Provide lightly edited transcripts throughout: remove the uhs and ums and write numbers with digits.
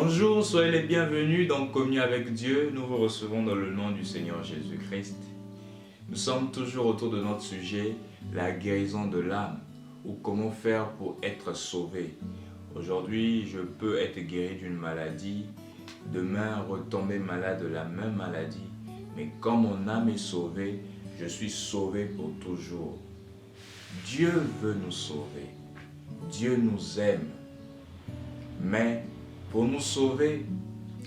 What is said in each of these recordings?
Bonjour, soyez les bienvenus dans Communion avec Dieu. Nous vous recevons dans le nom du Seigneur Jésus-Christ. Nous sommes toujours autour de notre sujet, la guérison de l'âme, ou comment faire pour être sauvé. Aujourd'hui, je peux être guéri d'une maladie, demain retomber malade de la même maladie, mais quand mon âme est sauvée, je suis sauvé pour toujours. Dieu veut nous sauver, Dieu nous aime, mais pour nous sauver,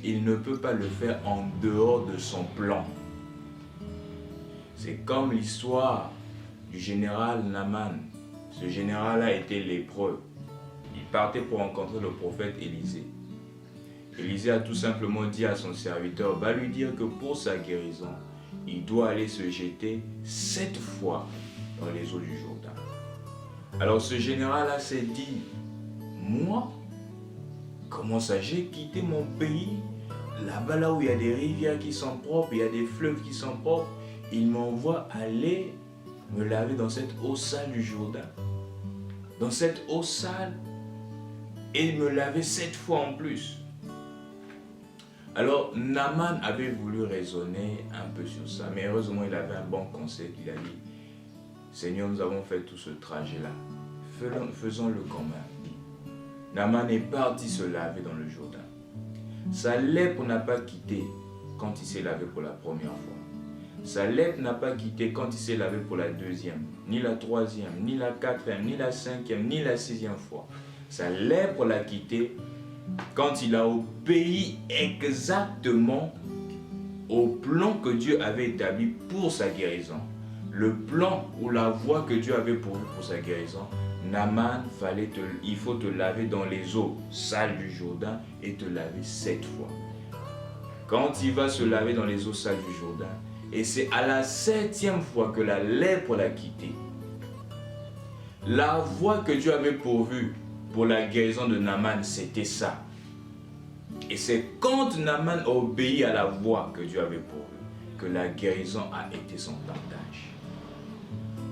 il ne peut pas le faire en dehors de son plan. C'est comme l'histoire du général Naaman. Ce général-là était lépreux. Il partait pour rencontrer le prophète Élisée. Élisée a tout simplement dit à son serviteur, va lui dire que pour sa guérison, il doit aller se jeter 7 fois dans les eaux du Jourdain. Alors ce général-là s'est dit, moi, comment ça, j'ai quitté mon pays, là-bas là où il y a des rivières qui sont propres, il y a des fleuves qui sont propres, il m'envoie aller me laver dans cette eau sale du Jourdain, dans cette eau sale, et me laver 7 fois en plus. Alors Naaman avait voulu raisonner un peu sur ça, mais heureusement il avait un bon conseil. Il a dit, Seigneur, nous avons fait tout ce trajet-là, faisons-le quand même. Naaman est parti se laver dans le Jourdain. Sa lèpre n'a pas quitté quand il s'est lavé pour la première fois. Sa lèpre n'a pas quitté quand il s'est lavé pour la deuxième, ni la troisième, ni la quatrième, ni la cinquième, ni la sixième fois. Sa lèpre l'a quitté quand il a obéi exactement au plan que Dieu avait établi pour sa guérison. Le plan ou la voie que Dieu avait pour sa guérison. Naaman, il faut te laver dans les eaux sales du Jourdain et te laver 7 fois. Quand il va se laver dans les eaux sales du Jourdain, et c'est à la 7e fois que la lèpre l'a quitté. La voie que Dieu avait pourvue pour la guérison de Naaman, c'était ça. Et c'est quand Naaman a obéi à la voie que Dieu avait pourvue que la guérison a été son partage.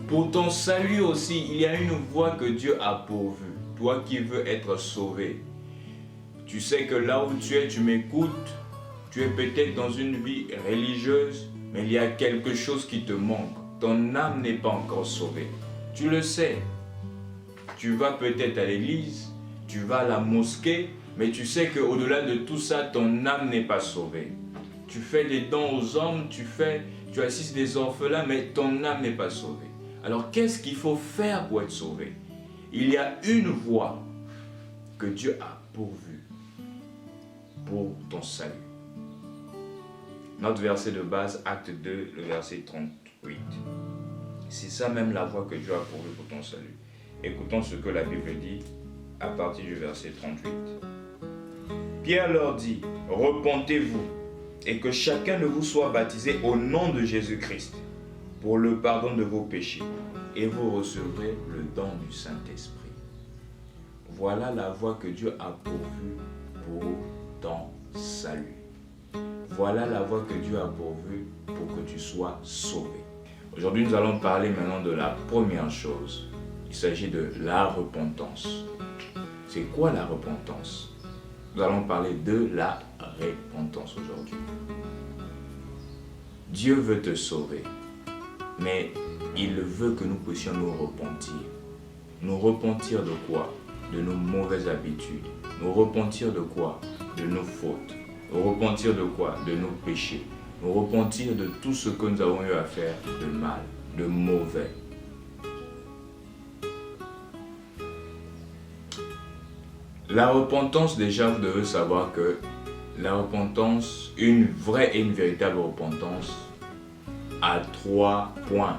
Pour ton salut aussi, il y a une voie que Dieu a pourvue. Toi qui veux être sauvé. Tu sais que là où tu es, tu m'écoutes. Tu es peut-être dans une vie religieuse, mais il y a quelque chose qui te manque. Ton âme n'est pas encore sauvée. Tu le sais. Tu vas peut-être à l'église, tu vas à la mosquée, mais tu sais qu'au-delà de tout ça, ton âme n'est pas sauvée. Tu fais des dons aux hommes, tu assistes des orphelins, mais ton âme n'est pas sauvée. Alors, qu'est-ce qu'il faut faire pour être sauvé? Il y a une voie que Dieu a pourvue pour ton salut. Notre verset de base, acte 2, le verset 38. C'est ça même la voie que Dieu a pourvue pour ton salut. Écoutons ce que la Bible dit à partir du verset 38. Pierre leur dit, repentez-vous et que chacun de vous soit baptisé au nom de Jésus-Christ pour le pardon de vos péchés, et vous recevrez le don du Saint-Esprit. Voilà la voie que Dieu a pourvue pour ton salut. Voilà la voie que Dieu a pourvue pour que tu sois sauvé. Aujourd'hui, nous allons parler maintenant de la première chose. Il s'agit de la repentance. C'est quoi la repentance? Nous allons parler de la repentance aujourd'hui. Dieu veut te sauver. Mais il veut que nous puissions nous repentir. Nous repentir de quoi? De nos mauvaises habitudes. Nous repentir de quoi? De nos fautes. Nous repentir de quoi? De nos péchés. Nous repentir de tout ce que nous avons eu à faire de mal, de mauvais. La repentance, déjà, vous devez savoir que la repentance, une vraie et une véritable repentance, à 3 points.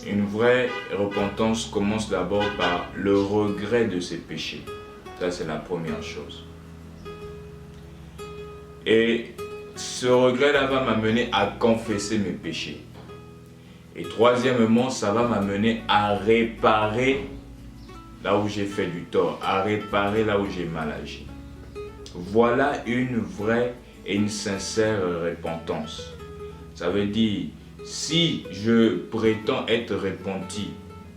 Une vraie repentance commence d'abord par le regret de ses péchés. Ça, c'est la première chose. Et ce regret-là va m'amener à confesser mes péchés. Et troisièmement, ça va m'amener à réparer là où j'ai fait du tort, à réparer là où j'ai mal agi. Voilà une vraie et une sincère repentance. Ça veut dire, si je prétends être repenti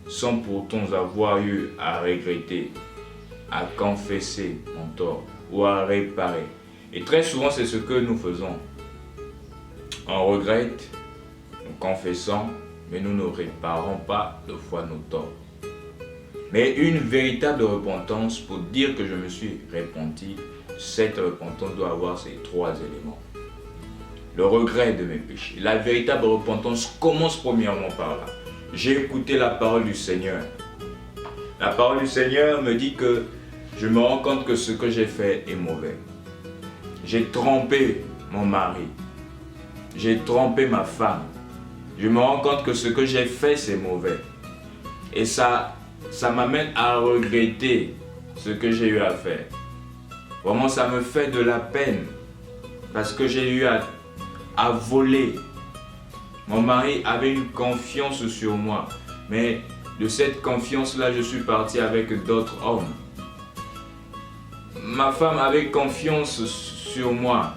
sans pourtant avoir eu à regretter, à confesser mon tort, ou à réparer. Et très souvent, c'est ce que nous faisons. On regrette, nous confessons, mais nous ne réparons pas de fois nos torts. Mais une véritable repentance, pour dire que je me suis repenti, cette repentance doit avoir ces trois éléments. Le regret de mes péchés. La véritable repentance commence premièrement par là. J'ai écouté la parole du Seigneur. La parole du Seigneur me dit que je me rends compte que ce que j'ai fait est mauvais. J'ai trompé mon mari. J'ai trompé ma femme. Je me rends compte que ce que j'ai fait, c'est mauvais. Et ça m'amène à regretter ce que j'ai eu à faire. Vraiment, ça me fait de la peine parce que j'ai eu à voler. Mon mari avait une confiance sur moi, mais de cette confiance-là, je suis parti avec d'autres hommes. Ma femme avait confiance sur moi,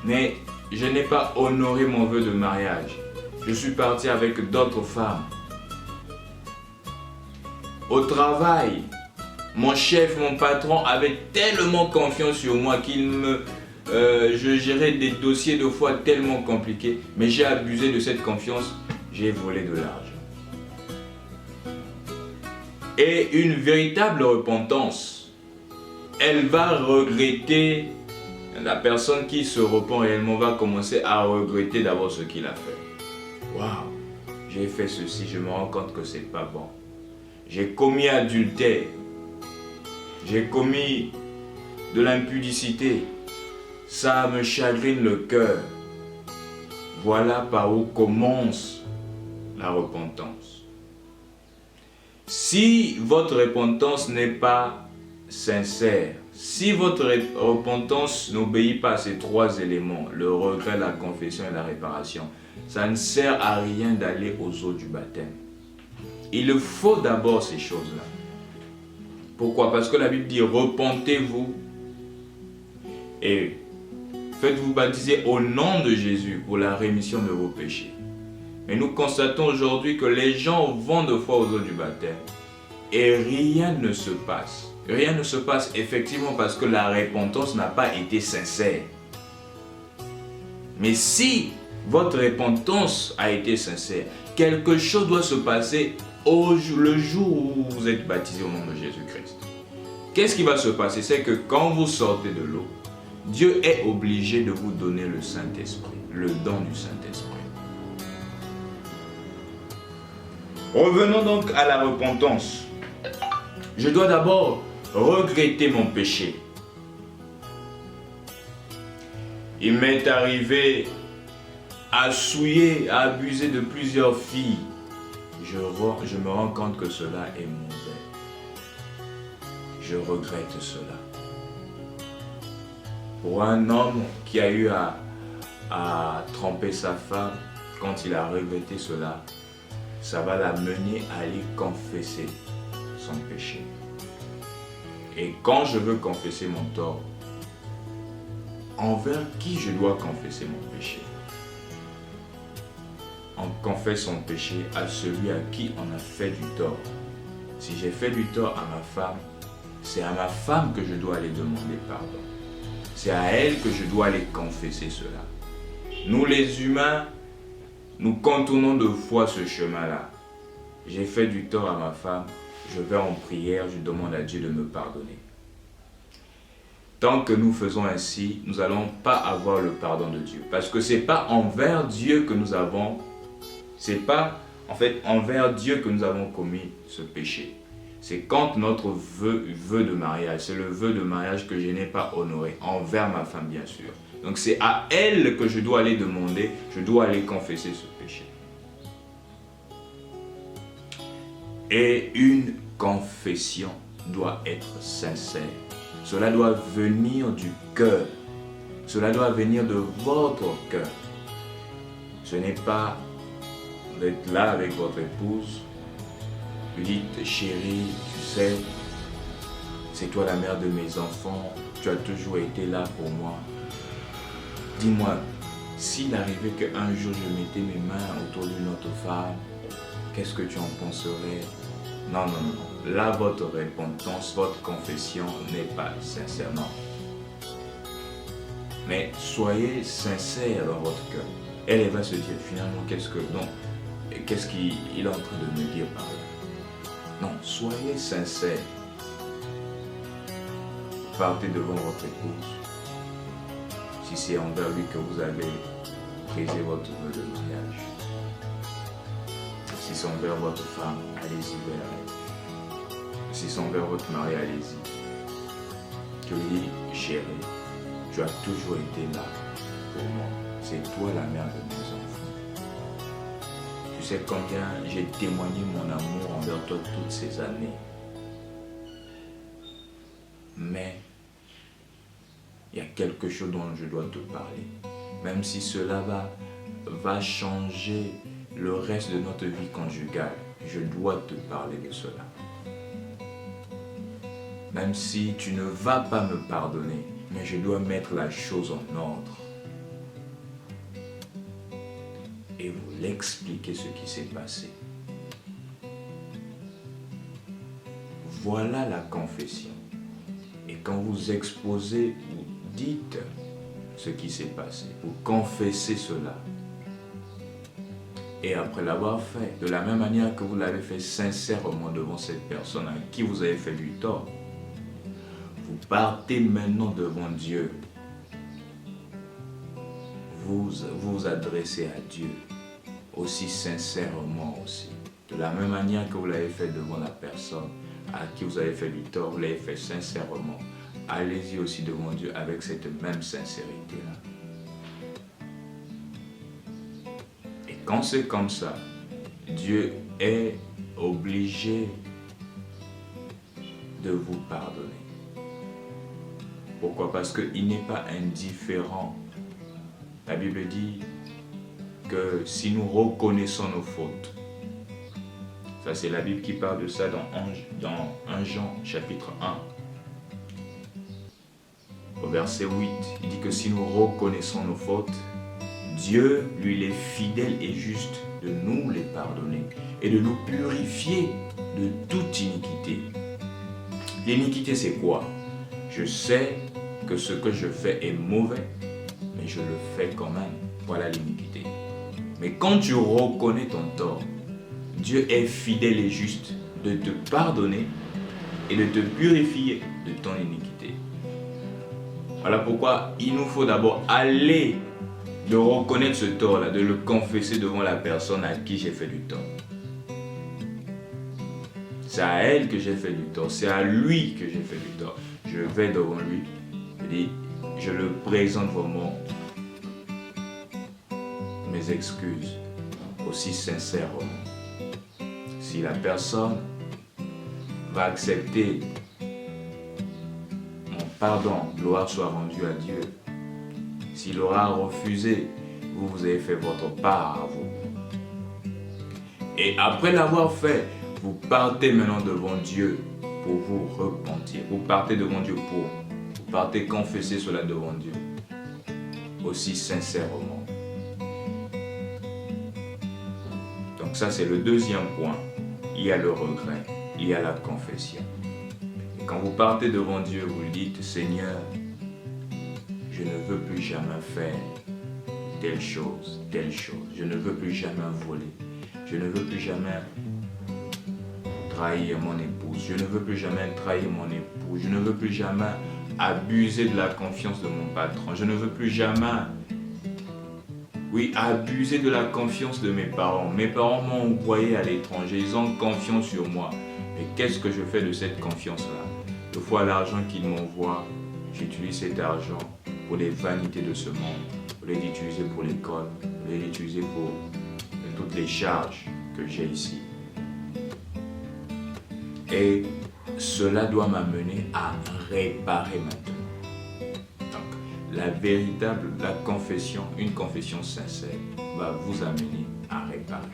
mais je n'ai pas honoré mon vœu de mariage. Je suis parti avec d'autres femmes. Au travail, mon chef, mon patron avait tellement confiance sur moi je gérais des dossiers de fois tellement compliqués, mais j'ai abusé de cette confiance, j'ai volé de l'argent. Et une véritable repentance, elle va regretter, la personne qui se repent réellement va commencer à regretter d'abord ce qu'il a fait. Waouh, j'ai fait ceci, je me rends compte que c'est pas bon. J'ai commis adultère, j'ai commis de l'impudicité, ça me chagrine le cœur. Voilà par où commence la repentance. Si votre repentance n'est pas sincère, si votre repentance n'obéit pas à ces trois éléments, le regret, la confession et la réparation, ça ne sert à rien d'aller aux eaux du baptême. Il faut d'abord ces choses-là. Pourquoi? Parce que la Bible dit repentez-vous et faites-vous baptiser au nom de Jésus pour la rémission de vos péchés. Mais nous constatons aujourd'hui que les gens vont de fois aux eaux du baptême et rien ne se passe. Rien ne se passe effectivement parce que la repentance n'a pas été sincère. Mais si votre repentance a été sincère, quelque chose doit se passer le jour où vous êtes baptisé au nom de Jésus-Christ. Qu'est-ce qui va se passer? C'est que quand vous sortez de l'eau, Dieu est obligé de vous donner le Saint-Esprit, le don du Saint-Esprit. Revenons donc à la repentance. Je dois d'abord regretter mon péché. Il m'est arrivé à souiller, à abuser de plusieurs filles. Je me rends compte que cela est mauvais. Je regrette cela. Pour un homme qui a eu à tromper sa femme, quand il a regretté cela, ça va l'amener à aller confesser son péché. Et quand je veux confesser mon tort, envers qui je dois confesser mon péché? On confesse son péché à celui à qui on a fait du tort. Si j'ai fait du tort à ma femme, c'est à ma femme que je dois aller demander pardon. C'est à elle que je dois aller confesser cela. Nous les humains, nous contournons de fois ce chemin-là. J'ai fait du tort à ma femme, je vais en prière, je demande à Dieu de me pardonner. Tant que nous faisons ainsi, nous n'allons pas avoir le pardon de Dieu. Parce que ce n'est pas envers Dieu que nous avons, c'est pas en fait envers Dieu que nous avons commis ce péché. C'est quand notre vœu de mariage, c'est le vœu de mariage que je n'ai pas honoré, envers ma femme bien sûr. Donc c'est à elle que je dois aller demander, je dois aller confesser ce péché. Et une confession doit être sincère. Cela doit venir du cœur. Cela doit venir de votre cœur. Ce n'est pas d'être là avec votre épouse, vous dites, chérie, tu sais, c'est toi la mère de mes enfants, tu as toujours été là pour moi. Dis-moi, s'il arrivait qu'un jour je mettais mes mains autour d'une autre femme, qu'est-ce que tu en penserais? Non, non, non. Là, votre repentance, votre confession n'est pas sincère. Non. Mais soyez sincère dans votre cœur. Elle va se dire finalement qu'est-ce qu'il est en train de me dire par là. Non, soyez sincère. Partez devant votre épouse. Si c'est envers lui que vous avez brisé votre vœu de mariage. Si c'est envers votre femme, allez-y vers elle. Si c'est envers votre mari, allez-y. Que lui, chérie, tu as toujours été là pour moi. C'est toi la mère de mes enfants. Tu sais combien j'ai témoigné mon amour envers toi toutes ces années. Mais il y a quelque chose dont je dois te parler. Même si cela va changer le reste de notre vie conjugale, je dois te parler de cela. Même si tu ne vas pas me pardonner, mais je dois mettre la chose en ordre. Et vous l'expliquer ce qui s'est passé. Voilà la confession. Et quand vous exposez, vous dites ce qui s'est passé. Vous confessez cela. Et après l'avoir fait, de la même manière que vous l'avez fait sincèrement devant cette personne à qui vous avez fait du tort, vous partez maintenant devant Dieu. Vous adressez à Dieu aussi sincèrement aussi. De la même manière que vous l'avez fait devant la personne à qui vous avez fait du tort, vous l'avez fait sincèrement. Allez-y aussi devant Dieu avec cette même sincérité-là. Et quand c'est comme ça, Dieu est obligé de vous pardonner. Pourquoi? Parce qu'il n'est pas indifférent. La Bible dit que si nous reconnaissons nos fautes, ça c'est la Bible qui parle de ça dans 1 Jean chapitre 1. Au verset 8, il dit que si nous reconnaissons nos fautes, Dieu, lui, il est fidèle et juste de nous les pardonner et de nous purifier de toute iniquité. L'iniquité, c'est quoi? Je sais que ce que je fais est mauvais, mais je le fais quand même. Voilà l'iniquité. Mais quand tu reconnais ton tort, Dieu est fidèle et juste de te pardonner et de te purifier de ton iniquité. Voilà pourquoi il nous faut d'abord aller de reconnaître ce tort-là, de le confesser devant la personne à qui j'ai fait du tort. C'est à elle que j'ai fait du tort, c'est à lui que j'ai fait du tort. Je vais devant lui, je le présente vraiment mes excuses, aussi sincèrement. Si la personne va accepter mon pardon, gloire soit rendue à Dieu. S'il aura refusé, vous avez fait votre part à vous. Et après l'avoir fait, vous partez maintenant devant Dieu pour vous repentir. Vous partez devant Dieu vous partez confesser cela devant Dieu. Aussi sincèrement. Donc ça c'est le deuxième point. Il y a le regret, il y a la confession. Et quand vous partez devant Dieu, vous dites, Seigneur, je ne veux plus jamais faire telle chose. Je ne veux plus jamais voler. Je ne veux plus jamais trahir mon épouse. Je ne veux plus jamais trahir mon époux. Je ne veux plus jamais abuser de la confiance de mon patron. Je ne veux plus jamais, abuser de la confiance de mes parents. Mes parents m'ont envoyé à l'étranger. Ils ont confiance sur moi. Mais qu'est-ce que je fais de cette confiance-là? Deux fois l'argent qu'ils m'envoient, j'utilise cet argent pour les vanités de ce monde, au lieu d'utiliser pour l'école, au lieu d'utiliser pour toutes les charges que j'ai ici. Et cela doit m'amener à réparer maintenant. Donc, la confession, une confession sincère, va vous amener à réparer.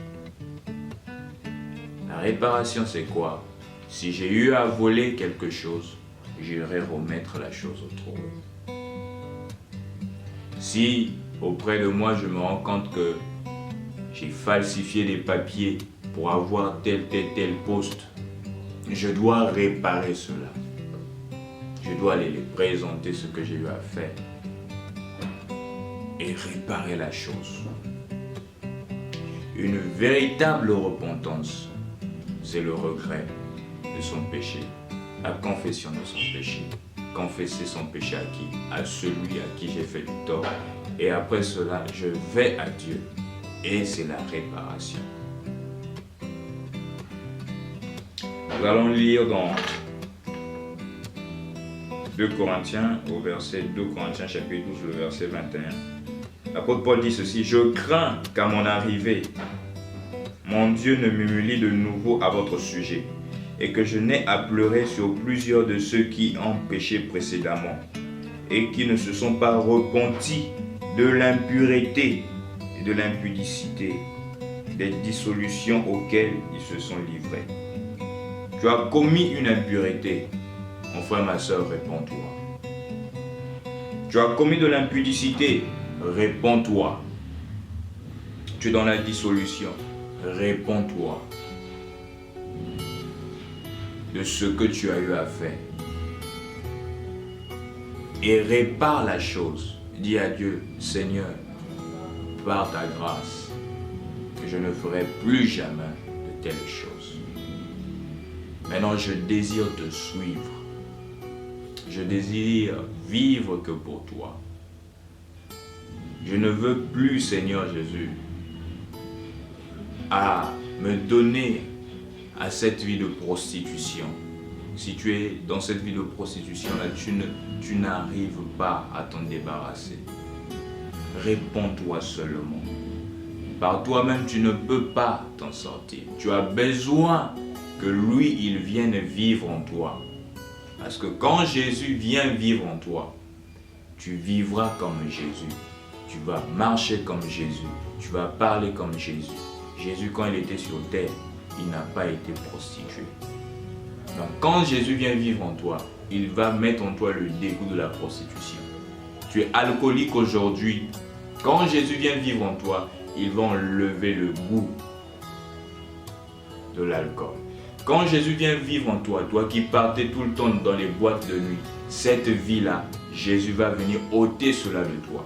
La réparation, c'est quoi? Si j'ai eu à voler quelque chose, j'irai remettre la chose au trou. Si auprès de moi, je me rends compte que j'ai falsifié des papiers pour avoir tel poste, je dois réparer cela. Je dois aller les présenter ce que j'ai eu à faire. et réparer la chose. Une véritable repentance, c'est le regret de son péché, la confession de son péché. Confesser son péché à qui? À celui à qui j'ai fait du tort. Et après cela, je vais à Dieu. Et c'est la réparation. Nous allons lire dans 2 Corinthiens, au verset 2 Corinthiens chapitre 12, le verset 21. L'apôtre Paul dit ceci: je crains qu'à mon arrivée, mon Dieu ne m'humilie de nouveau à votre sujet, et que je n'ai à pleurer sur plusieurs de ceux qui ont péché précédemment, et qui ne se sont pas repentis de l'impureté et de l'impudicité, des dissolutions auxquelles ils se sont livrés. Tu as commis une impureté, mon frère, ma soeur, réponds-toi. Tu as commis de l'impudicité, réponds-toi. Tu es dans la dissolution, réponds-toi de ce que tu as eu à faire. Et répare la chose. Dis à Dieu: Seigneur, par ta grâce, que je ne ferai plus jamais de telles choses. Maintenant, je désire te suivre. Je désire vivre que pour toi. Je ne veux plus, Seigneur Jésus, à me donner à cette vie de prostitution. Si tu es dans cette vie de prostitution-là, tu n'arrives pas à t'en débarrasser. Réponds-toi seulement. Par toi-même, tu ne peux pas t'en sortir. Tu as besoin que lui, il vienne vivre en toi. Parce que quand Jésus vient vivre en toi, tu vivras comme Jésus. Tu vas marcher comme Jésus. Tu vas parler comme Jésus. Jésus, quand il était sur terre, il n'a pas été prostitué. Donc, quand Jésus vient vivre en toi, il va mettre en toi le dégoût de la prostitution. Tu es alcoolique aujourd'hui. Quand Jésus vient vivre en toi, il va enlever le goût de l'alcool. Quand Jésus vient vivre en toi, toi qui partais tout le temps dans les boîtes de nuit, cette vie-là, Jésus va venir ôter cela de toi.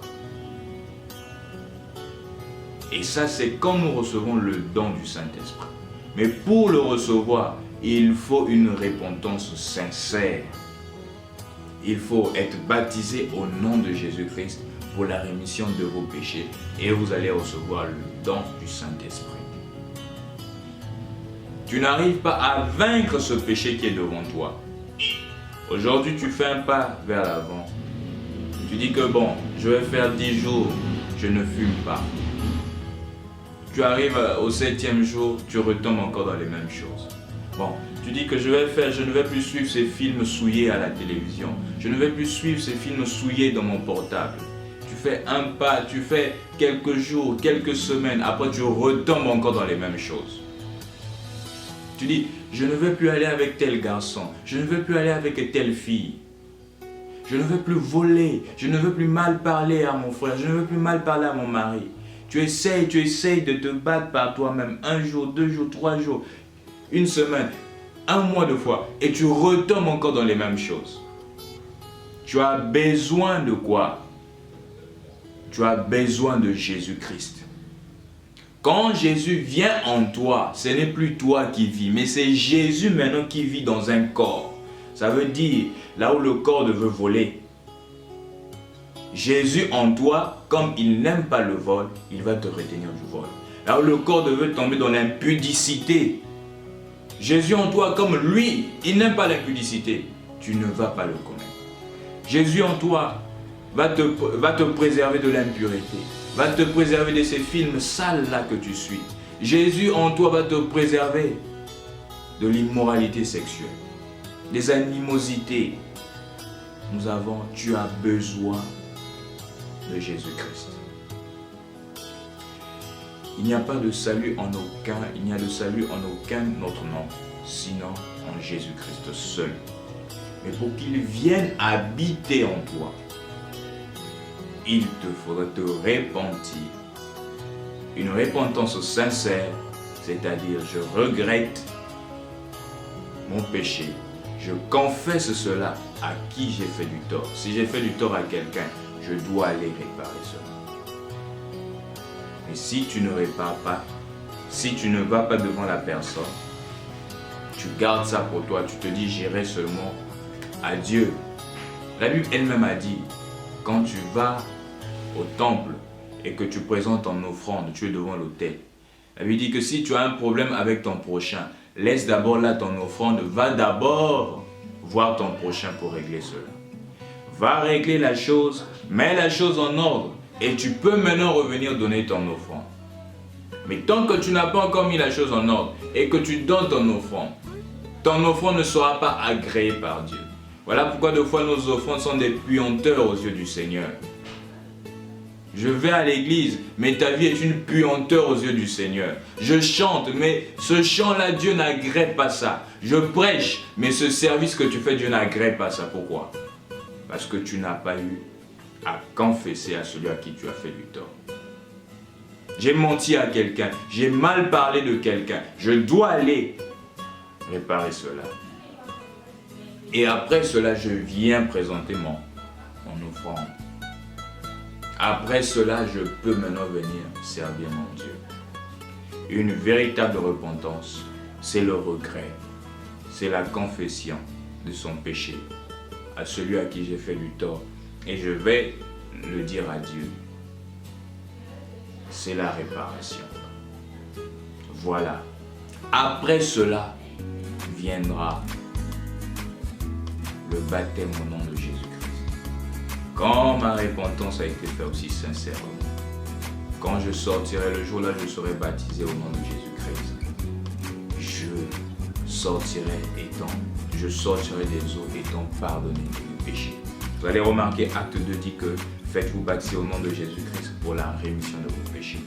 Et ça, c'est quand nous recevons le don du Saint-Esprit. Mais pour le recevoir, il faut une repentance sincère. Il faut être baptisé au nom de Jésus-Christ pour la rémission de vos péchés. Et vous allez recevoir le don du Saint-Esprit. Tu n'arrives pas à vaincre ce péché qui est devant toi. Aujourd'hui, tu fais un pas vers l'avant. Tu dis que bon, je vais faire 10 jours, je ne fume pas. Tu arrives au 7e jour, tu retombes encore dans les mêmes choses. Bon, tu dis que je ne vais plus suivre ces films souillés à la télévision. Je ne vais plus suivre ces films souillés dans mon portable. Tu fais un pas, tu fais quelques jours, quelques semaines, après tu retombes encore dans les mêmes choses. Tu dis, je ne veux plus aller avec tel garçon, je ne veux plus aller avec telle fille. Je ne veux plus voler, je ne veux plus mal parler à mon frère, je ne veux plus mal parler à mon mari. Tu essayes de te battre par toi-même, 1 jour, 2 jours, 3 jours, 1 semaine, 1 mois de fois, et tu retombes encore dans les mêmes choses. Tu as besoin de quoi? Tu as besoin de Jésus-Christ. Quand Jésus vient en toi, ce n'est plus toi qui vis, mais c'est Jésus maintenant qui vit dans un corps. Ça veut dire, là où le corps veut voler, Jésus en toi, comme il n'aime pas le vol, il va te retenir du vol. Là où le corps veut tomber dans l'impudicité, Jésus en toi, comme lui, il n'aime pas l'impudicité, tu ne vas pas le commettre. Jésus en toi va te préserver de l'impureté, va te préserver de ces films sales là que tu suis. Jésus en toi va te préserver de l'immoralité sexuelle, des animosités. Tu as besoin de Jésus-Christ. Il n'y a pas de salut en aucun, il n'y a de salut en aucun autre nom, sinon en Jésus-Christ seul. Mais pour qu'il vienne habiter en toi, il te faudra te repentir. Une repentance sincère, c'est-à-dire je regrette mon péché. Je confesse cela à qui j'ai fait du tort. Si j'ai fait du tort à quelqu'un, je dois aller réparer cela. Mais si tu ne répares pas, si tu ne vas pas devant la personne, tu gardes ça pour toi, tu te dis j'irai seulement à Dieu. La Bible elle-même a dit, quand tu vas au temple et que tu présentes ton offrande, tu es devant l'autel. La Bible dit que si tu as un problème avec ton prochain, laisse d'abord là ton offrande, va d'abord voir ton prochain pour régler cela. Va régler la chose, mets la chose en ordre et tu peux maintenant revenir donner ton offrande. Mais tant que tu n'as pas encore mis la chose en ordre et que tu donnes ton offrande ne sera pas agréée par Dieu. Voilà pourquoi deux fois nos offrandes sont des puanteurs aux yeux du Seigneur. Je vais à l'église, mais ta vie est une puanteur aux yeux du Seigneur. Je chante, mais ce chant-là, Dieu n'agrée pas ça. Je prêche, mais ce service que tu fais, Dieu n'agrée pas ça. Pourquoi? Parce que tu n'as pas eu à confesser à celui à qui tu as fait du tort. J'ai menti à quelqu'un, j'ai mal parlé de quelqu'un. Je dois aller réparer cela. Et après cela, je viens présenter mon offrande. Après cela, je peux maintenant venir servir mon Dieu. Une véritable repentance, c'est le regret, c'est la confession de son péché à celui à qui j'ai fait du tort. Et je vais le dire à Dieu. C'est la réparation. Voilà. Après cela, viendra le baptême au nom de Jésus-Christ. Quand ma repentance a été faite aussi sincèrement, quand je sortirai le jour-là, je serai baptisé au nom de Jésus-Christ. Je sortirai des eaux étant pardonné de mes péchés. Vous allez remarquer, Acte 2 dit que faites-vous baptiser au nom de Jésus-Christ pour la rémission de vos péchés.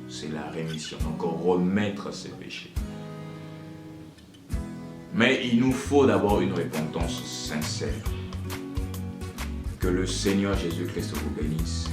C'est la rémission, donc remettre ses péchés. Mais il nous faut d'abord une repentance sincère. Que le Seigneur Jésus-Christ vous bénisse.